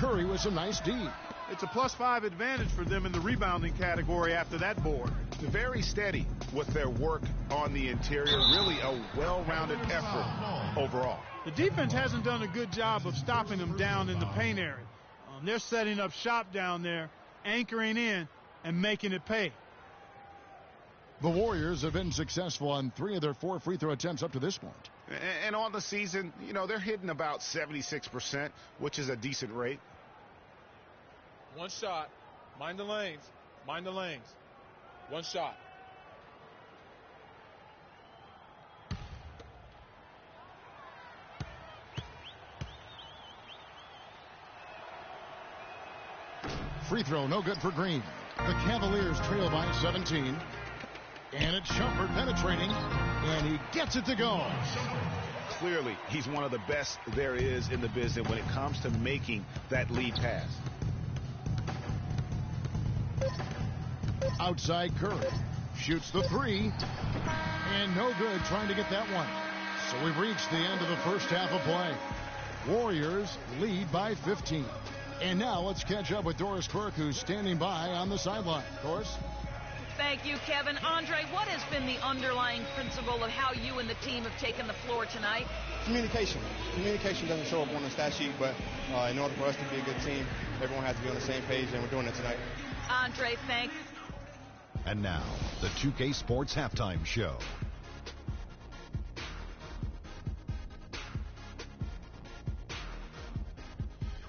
Curry with some nice D. It's a +5 advantage for them in the rebounding category after that board. Very steady with their work on the interior. Really a well-rounded effort overall. The defense hasn't done a good job of stopping them down in the paint area. They're setting up shop down there, anchoring in, and making it pay. The Warriors have been successful on 3 of their 4 free throw attempts up to this point. And on the season, you know, they're hitting about 76%, which is a decent rate. One shot. Mind the lanes. Mind the lanes. One shot. Free throw, no good for Green. The Cavaliers trail by 17. And it's Shumpert penetrating. And he gets it to go. Clearly, he's one of the best there is in the business when it comes to making that lead pass. Outside Curry. Shoots the 3. And no good trying to get that one. So we've reached the end of the first half of play. Warriors lead by 15. And now let's catch up with Doris Quirk, who's standing by on the sideline. Doris? Thank you, Kevin. Andre, what has been the underlying principle of how you and the team have taken the floor tonight? Communication. Communication doesn't show up on the stat sheet, but in order for us to be a good team, everyone has to be on the same page, and we're doing it tonight. Andre, thanks. And now, the 2K Sports Halftime Show.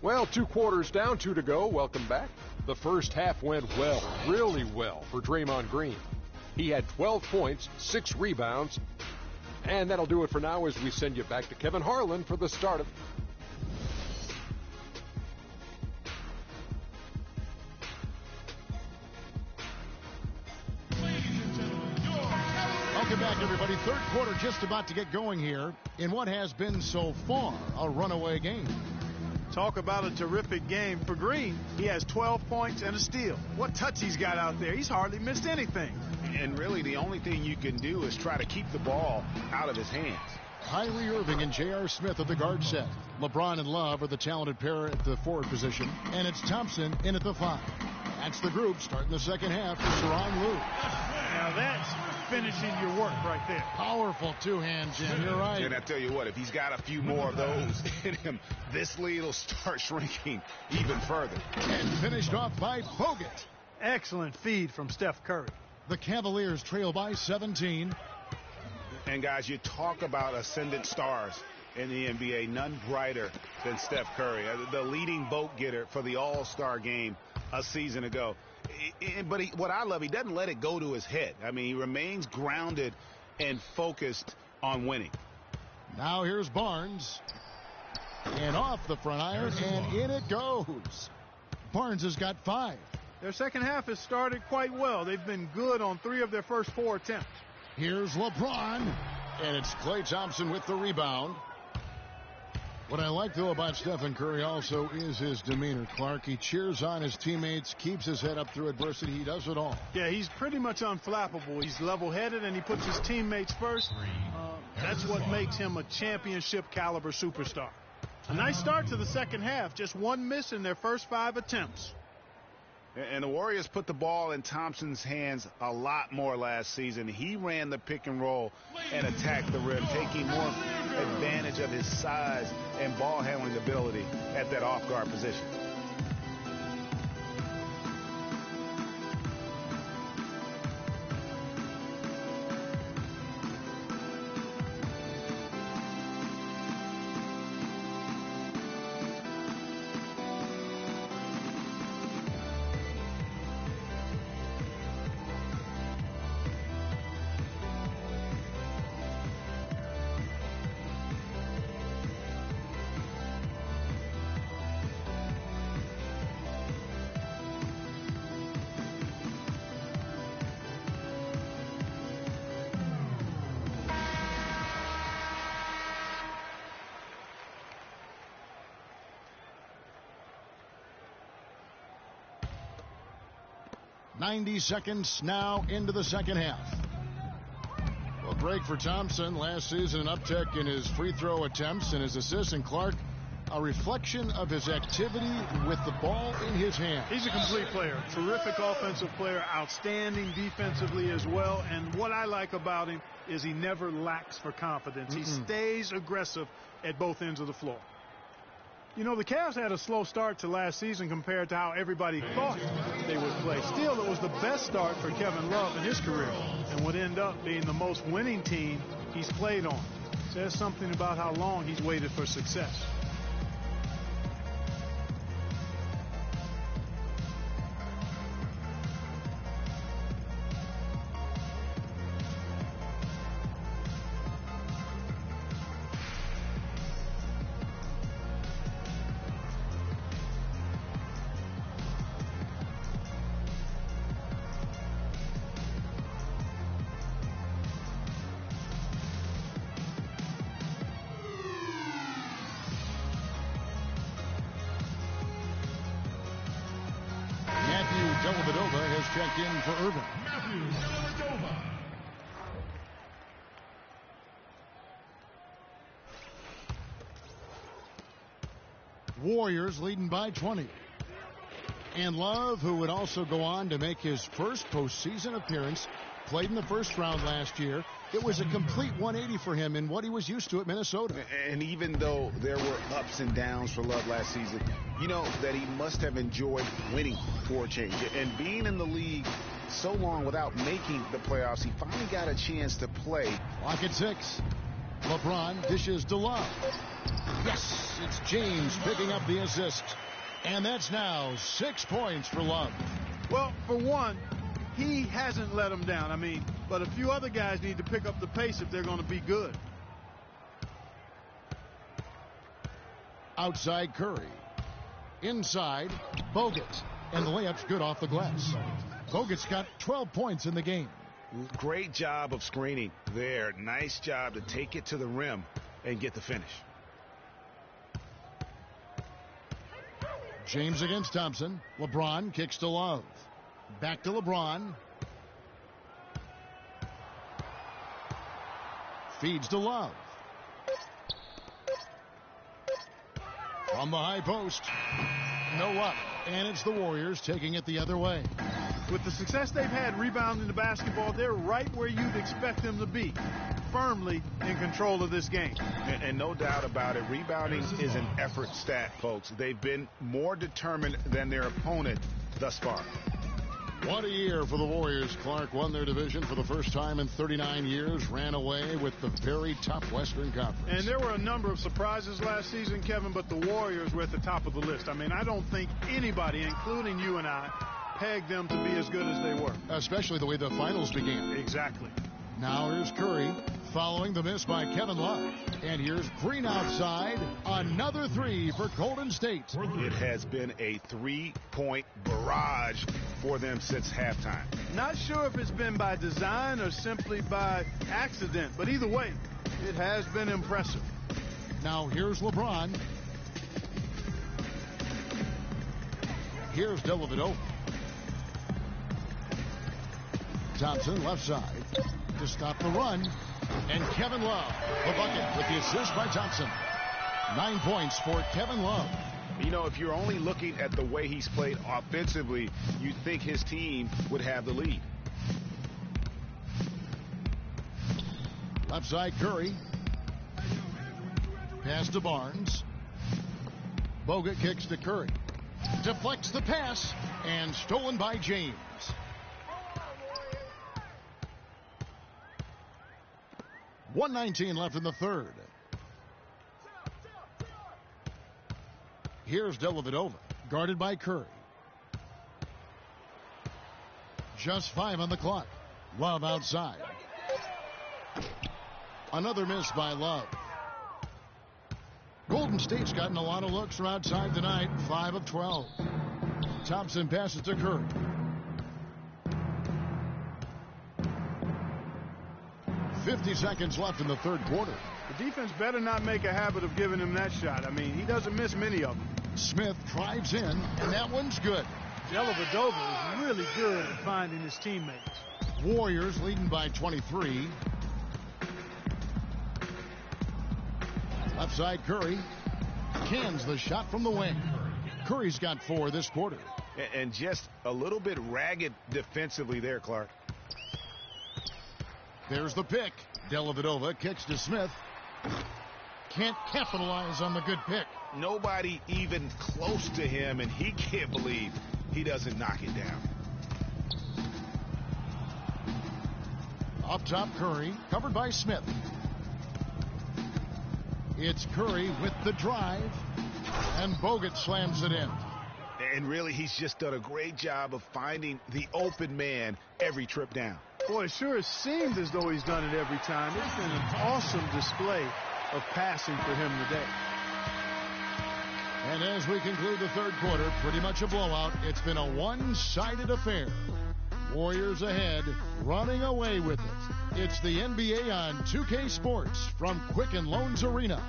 Well, 2 quarters down, 2 to go. Welcome back. The first half went well, really well for Draymond Green. He had 12 points, 6 rebounds, and that'll do it for now as we send you back to Kevin Harlan for the start of... Welcome back, everybody. Third quarter just about to get going here in what has been so far a runaway game. Talk about a terrific game for Green. He has 12 points and a steal. What touch he's got out there. He's hardly missed anything. And really the only thing you can do is try to keep the ball out of his hands. Kyrie Irving and J.R. Smith at the guard set. LeBron and Love are the talented pair at the forward position. And it's Thompson in at the 5. That's the group starting the second half for Sharon Lou. Now that's finishing your work right there. Powerful two-hand, Jim. You're right. And I tell you what, if he's got a few more of those in him, this lead will start shrinking even further. And finished off by Bogut. Excellent feed from Steph Curry. The Cavaliers trail by 17. And guys, you talk about ascendant stars in the NBA. None brighter than Steph Curry, the leading vote getter for the All-Star game a season ago. But what I love, he doesn't let it go to his head. I mean, he remains grounded and focused on winning. Now here's Barnes. And off the front iron, and in it goes. Barnes has got 5. Their second half has started quite well. They've been good on 3 of their first 4 attempts. Here's LeBron. And it's Klay Thompson with the rebound. What I like, though, about Stephen Curry also is his demeanor, Clark. He cheers on his teammates, keeps his head up through adversity. He does it all. Yeah, he's pretty much unflappable. He's level-headed, and he puts his teammates first. That's what makes him a championship-caliber superstar. A nice start to the second half. Just 1 miss in their first 5 attempts. And the Warriors put the ball in Thompson's hands a lot more last season. He ran the pick and roll and attacked the rim, taking more advantage of his size and ball handling ability at that off-guard position. .90 seconds now into the second half. Well, break for Thompson. Last season, an uptick in his free throw attempts and his assists. And Clark, a reflection of his activity with the ball in his hand. He's a complete player, terrific offensive player, outstanding defensively as well. And what I like about him is he never lacks for confidence. He stays aggressive at both ends of the floor. You know, the Cavs had a slow start to last season compared to how everybody thought they would play. Still, it was the best start for Kevin Love in his career and would end up being the most winning team he's played on. Says something about how long he's waited for success. Dellavedova has checked in for Irvin. Warriors leading by 20. And Love, who would also go on to make his first postseason appearance, played in the first round last year. It was a complete 180 for him in what he was used to at Minnesota. And even though there were ups and downs for Love last season, you know that he must have enjoyed winning for a change. And being in the league so long without making the playoffs, he finally got a chance to play. Clock at 6. LeBron dishes to Love. Yes, it's James picking up the assist. And that's now 6 points for Love. Well, for one, he hasn't let them down. I mean, but a few other guys need to pick up the pace if they're going to be good. Outside Curry. Inside, Bogut. And the layup's good off the glass. Bogut's got 12 points in the game. Great job of screening there. Nice job to take it to the rim and get the finish. James against Thompson. LeBron kicks to Love. Back to LeBron. Feeds to Love. From the high post. No luck. And it's the Warriors taking it the other way. With the success they've had rebounding the basketball, they're right where you'd expect them to be. Firmly in control of this game. And no doubt about it, rebounding is an effort stat, folks. They've been more determined than their opponent thus far. What a year for the Warriors. Clark won their division for the first time in 39 years, ran away with the very top Western Conference. And there were a number of surprises last season, Kevin, but the Warriors were at the top of the list. I mean, I don't think anybody, including you and I, pegged them to be as good as they were. Especially the way the finals began. Exactly. Now here's Curry following the miss by Kevin Love. And here's Green outside. Another three for Golden State. It has been a three-point barrage for them since halftime. Not sure if it's been by design or simply by accident, but either way, it has been impressive. Now here's LeBron. Here's Dellavedova. Thompson left side to stop the run. And Kevin Love, the bucket with the assist by Thompson. 9 points for Kevin Love. You know, if you're only looking at the way he's played offensively, you'd think his team would have the lead. Left side Curry. Pass to Barnes. Bogut kicks to Curry. Deflects the pass and stolen by James. .119 left in the third. Here's Dellavedova, guarded by Curry. Just 5 on the clock. Love outside. Another miss by Love. Golden State's gotten a lot of looks from outside tonight. 5 of 12. Thompson passes to Curry. .50 seconds left in the third quarter. The defense better not make a habit of giving him that shot. I mean, he doesn't miss many of them. Smith drives in, and that one's good. Dellavedova is really good at finding his teammates. Warriors leading by 23. Left side Curry. cans the shot from the wing. Curry's got 4 this quarter. And just a little bit ragged defensively there, Clark. There's the pick. Dellavedova kicks to Smith. Can't capitalize on the good pick. Nobody even close to him, and he can't believe he doesn't knock it down. Up top, Curry, covered by Smith. It's Curry with the drive, and Bogut slams it in. And really, he's just done a great job of finding the open man every trip down. Boy, it sure seemed as though he's done it every time. It's been an awesome display of passing for him today. And as we conclude the third quarter, pretty much a blowout. It's been a one-sided affair. Warriors ahead, running away with it. It's the NBA on 2K Sports from Quicken Loans Arena.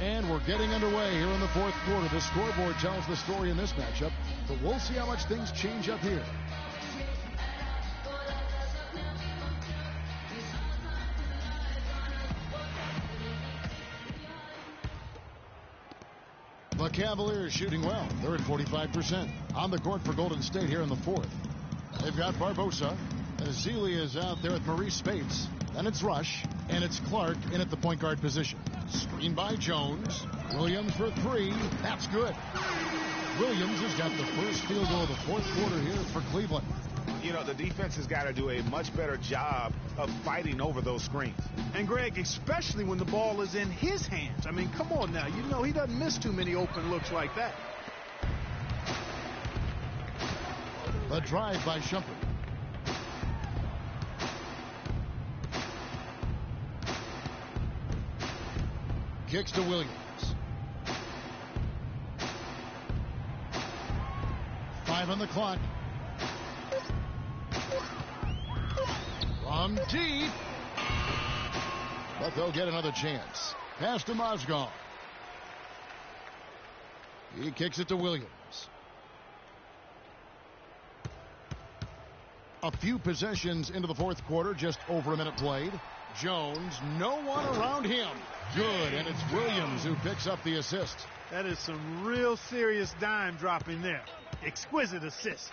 And we're getting underway here in the fourth quarter. The scoreboard tells the story in this matchup, but we'll see how much things change up here. The Cavaliers shooting well. They're at 45%. On the court for Golden State here in the fourth. They've got Barbosa. Ezeli is out there with Maurice Spates. Then it's Rush, and it's Clark in at the point guard position. Screen by Jones. Williams for 3. That's good. Williams has got the first field goal of the fourth quarter here for Cleveland. You know, the defense has got to do a much better job of fighting over those screens. And, Greg, especially when the ball is in his hands. I mean, come on now. You know he doesn't miss too many open looks like that. A drive by Shumpert. Kicks to Williams. Five on the clock. From deep. But they'll get another chance. Pass to Mozgov. He kicks it to Williams. A few possessions into the fourth quarter, just over a minute played. Jones, no one around him. Good, and it's Williams who picks up the assist. That is some real serious dime dropping there. Exquisite assist.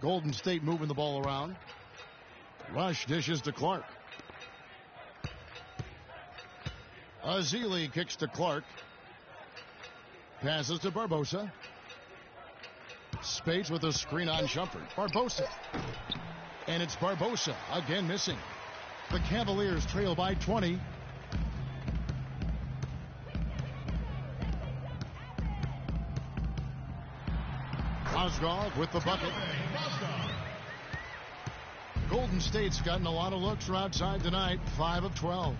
Golden State moving the ball around. Rush dishes to Clark. Ezeli kicks to Clark. Passes to Barbosa. Spates with a screen on Shumpert. Barbosa. And it's Barbosa again missing. The Cavaliers trail by 20. Mozgov with the bucket. Golden State's gotten a lot of looks from outside tonight. 5 of 12.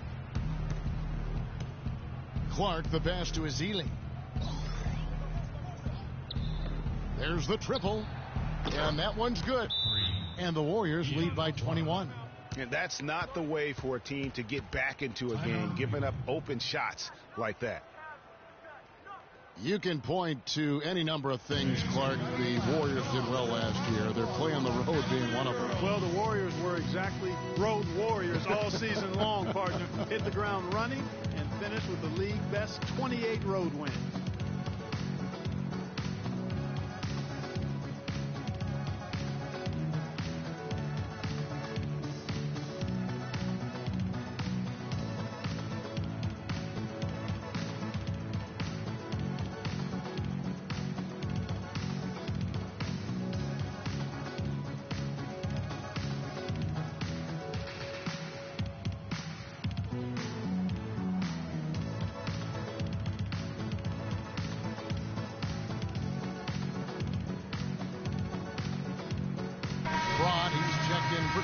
Clark the pass to Ezeli. There's the triple. And that one's good. And the Warriors lead by 21. And that's not the way for a team to get back into a game, giving up open shots like that. You can point to any number of things, Clark. The Warriors did well last year. Their play on the road being one of them. Well, the Warriors were exactly road warriors all season long, partner. Hit the ground running and finished with the league best 28 road wins.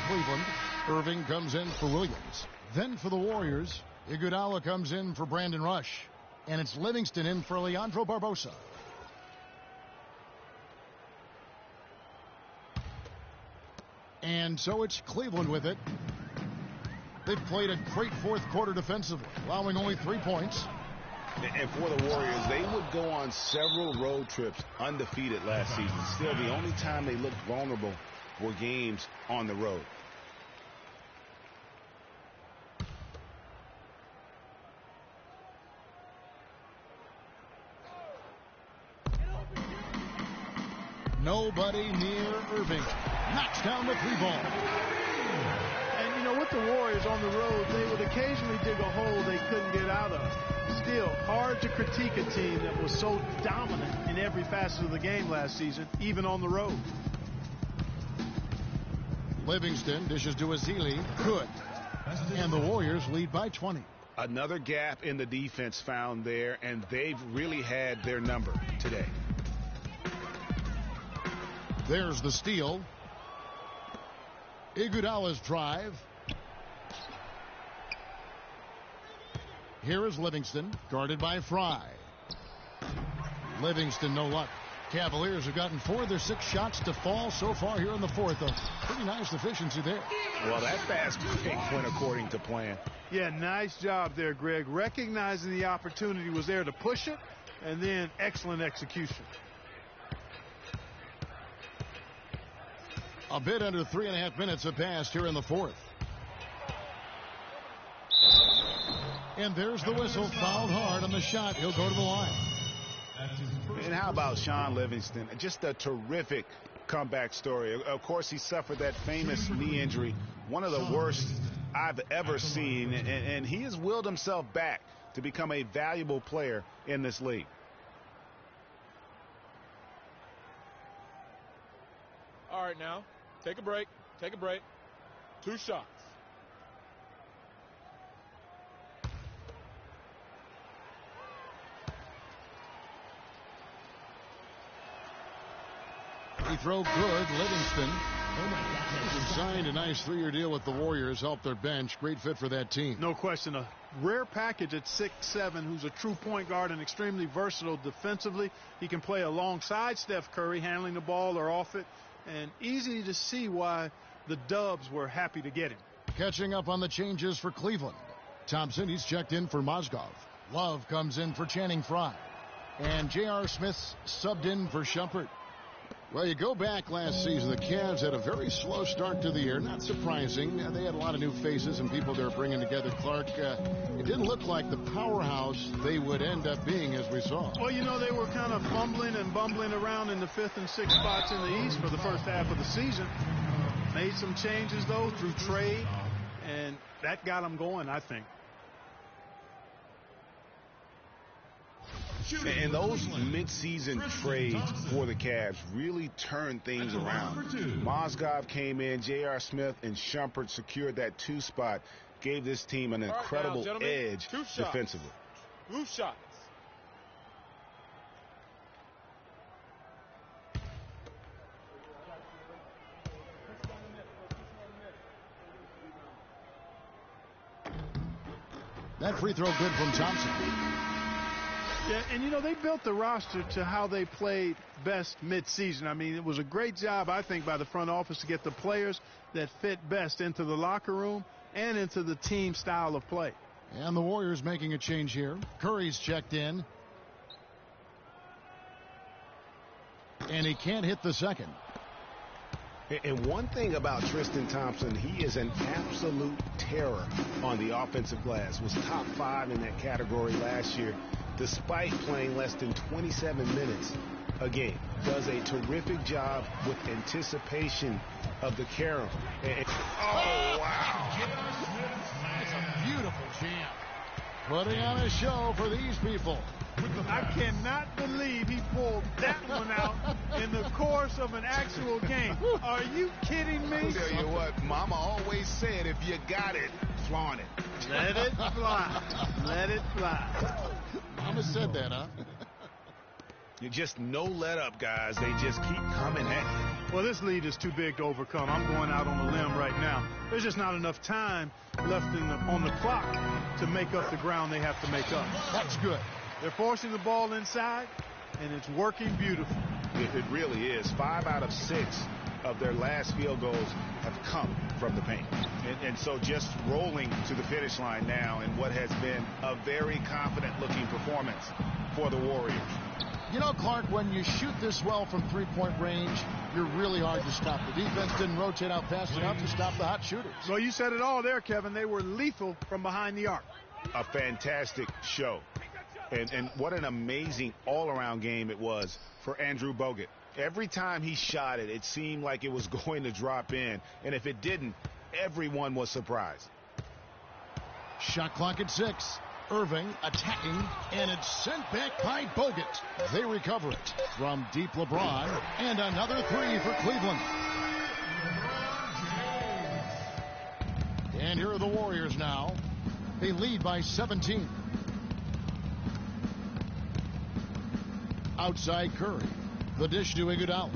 Cleveland. Irving comes in for Williams. Then for the Warriors, Iguodala comes in for Brandon Rush. And it's Livingston in for Leandro Barbosa. And so it's Cleveland with it. They've played a great fourth quarter defensively, allowing only 3 points. And for the Warriors, they would go on several road trips undefeated last season. Still, the only time they looked vulnerable were games on the road. Nobody near Irving. Knocks down the 3-ball. And, you know, with the Warriors on the road, they would occasionally dig a hole they couldn't get out of. Still, hard to critique a team that was so dominant in every facet of the game last season, even on the road. Livingston dishes to Azili. Good. And the Warriors lead by 20. Another gap in the defense found there, and they've really had their number today. There's the steal. Iguodala's drive. Here is Livingston, guarded by Fry. Livingston, no luck. Cavaliers have gotten 4 of their 6 shots to fall so far here in the fourth. A pretty nice efficiency there. Well, that fast break went according to plan. Yeah, nice job there, Greg. Recognizing the opportunity was there to push it, and then excellent execution. A bit under 3.5 minutes have passed here in the fourth. And there's the whistle. Fouled hard on the shot. He'll go to the line. And how about Sean Livingston? Just a terrific comeback story. Of course, he suffered that famous knee injury, one of the worst I've ever seen. And he has willed himself back to become a valuable player in this league. All right, now, take a break. Take a break. 2 shots. Free throw good. Livingston. Signed a nice 3-year deal with the Warriors. Helped their bench. Great fit for that team. No question. A rare package at 6'7", who's a true point guard and extremely versatile defensively. He can play alongside Steph Curry, handling the ball or off it. And easy to see why the Dubs were happy to get him. Catching up on the changes for Cleveland. Thompson, he's checked in for Mozgov. Love comes in for Channing Frye. And J.R. Smith's subbed in for Shumpert. Well, you go back last season, the Cavs had a very slow start to the year. Not surprising. They had a lot of new faces and people they were bringing together. Clark, it didn't look like the powerhouse they would end up being, as we saw. Well, you know, they were kind of fumbling and bumbling around in the 5th and 6th spots in the East for the first half of the season. Made some changes, though, through trade, and that got them going, I think. And those midseason trades for the Cavs really turned things around. Mozgov came in, J.R. Smith and Shumpert secured that 2 spot, gave this team an incredible edge defensively. 2 shots. That free throw good from Thompson. Yeah, and, you know, they built the roster to how they played best midseason. I mean, it was a great job, I think, by the front office to get the players that fit best into the locker room and into the team style of play. And the Warriors making a change here. Curry's checked in. And he can't hit the second. And one thing about Tristan Thompson, he is an absolute terror on the offensive glass. Was top 5 in that category last year, despite playing less than 27 minutes a game. Does a terrific job with anticipation of the carom. Oh, wow. It's a beautiful jam. Putting on a show for these people. I cannot believe he pulled that one out in the course of an actual game. Are you kidding me? I'll tell you what, Mama always said, if you got it, flaunt it. Let it fly. Let it fly. Mama said that, huh? You just no let up, guys. They just keep coming at you. Well, this lead is too big to overcome. I'm going out on a limb right now. There's just not enough time left on the clock to make up the ground they have to make up. That's good. They're forcing the ball inside, and it's working beautifully. It really is. 5 out of 6 of their last field goals have come from the paint. And so just rolling to the finish line now in what has been a very confident-looking performance for the Warriors. You know, Clark, when you shoot this well from three-point range, you're really hard to stop. The defense didn't rotate out fast enough to stop the hot shooters. Well, you said it all there, Kevin. They were lethal from behind the arc. A fantastic show. And what an amazing all-around game it was for Andrew Bogut. Every time he shot it, it seemed like it was going to drop in. And if it didn't, everyone was surprised. Shot clock at 6. Irving attacking, and it's sent back by Bogut. They recover it from deep LeBron, and another three for Cleveland. And here are the Warriors now. They lead by 17. Outside Curry. The dish to Iguodala.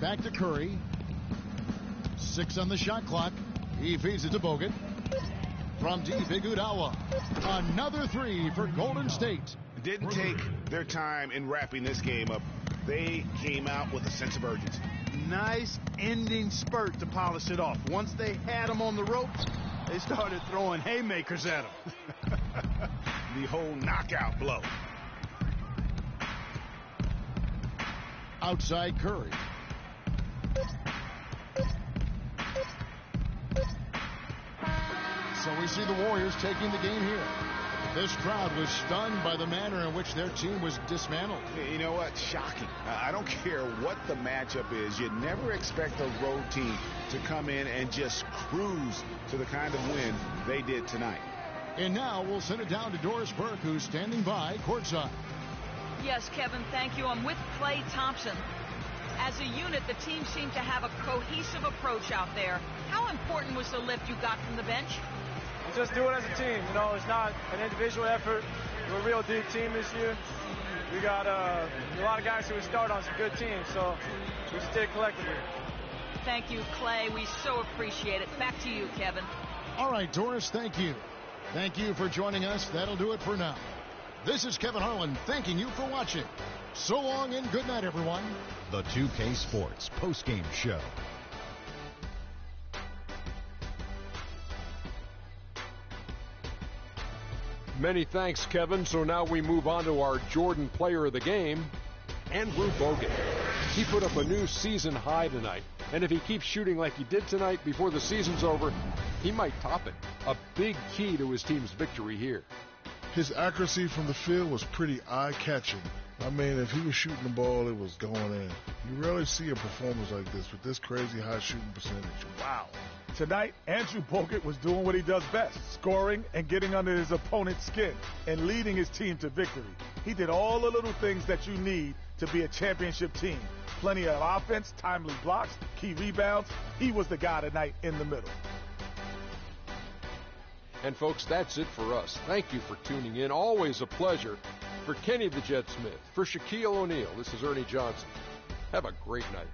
Back to Curry. 6 on the shot clock. He feeds it to Bogut. From deep, Iguodala. Another three for Golden State. Didn't take their time in wrapping this game up. They came out with a sense of urgency. Nice ending spurt to polish it off. Once they had him on the ropes, they started throwing haymakers at him. The whole knockout blow. Outside Curry. So we see the Warriors taking the game here. This crowd was stunned by the manner in which their team was dismantled. You know what? Shocking. I don't care what the matchup is. You never expect a road team to come in and just cruise to the kind of win they did tonight. And now we'll send it down to Doris Burke, who's standing by courtside. Yes, Kevin, thank you. I'm with Klay Thompson. As a unit, the team seemed to have a cohesive approach out there. How important was the lift you got from the bench? Just do it as a team. You know, it's not an individual effort. We're a real deep team this year. We got a lot of guys who would start on some good teams, so we just did collectively. Thank you, Klay. We so appreciate it. Back to you, Kevin. All right, Doris, thank you. Thank you for joining us. That'll do it for now. This is Kevin Harlan thanking you for watching. So long and good night, everyone. The 2K Sports postgame show. Many thanks, Kevin. So now we move on to our Jordan player of the game, Andrew Bogut. He put up a new season high tonight. And if he keeps shooting like he did tonight before the season's over, he might top it. A big key to his team's victory here. His accuracy from the field was pretty eye-catching. I mean, if he was shooting the ball, it was going in. You rarely see a performance like this with this crazy high shooting percentage. Wow. Tonight, Andrew Bogut was doing what he does best, scoring and getting under his opponent's skin and leading his team to victory. He did all the little things that you need to be a championship team. Plenty of offense, timely blocks, key rebounds. He was the guy tonight in the middle. And folks, that's it for us. Thank you for tuning in. Always a pleasure. For Kenny the Jet Smith, for Shaquille O'Neal, this is Ernie Johnson. Have a great night.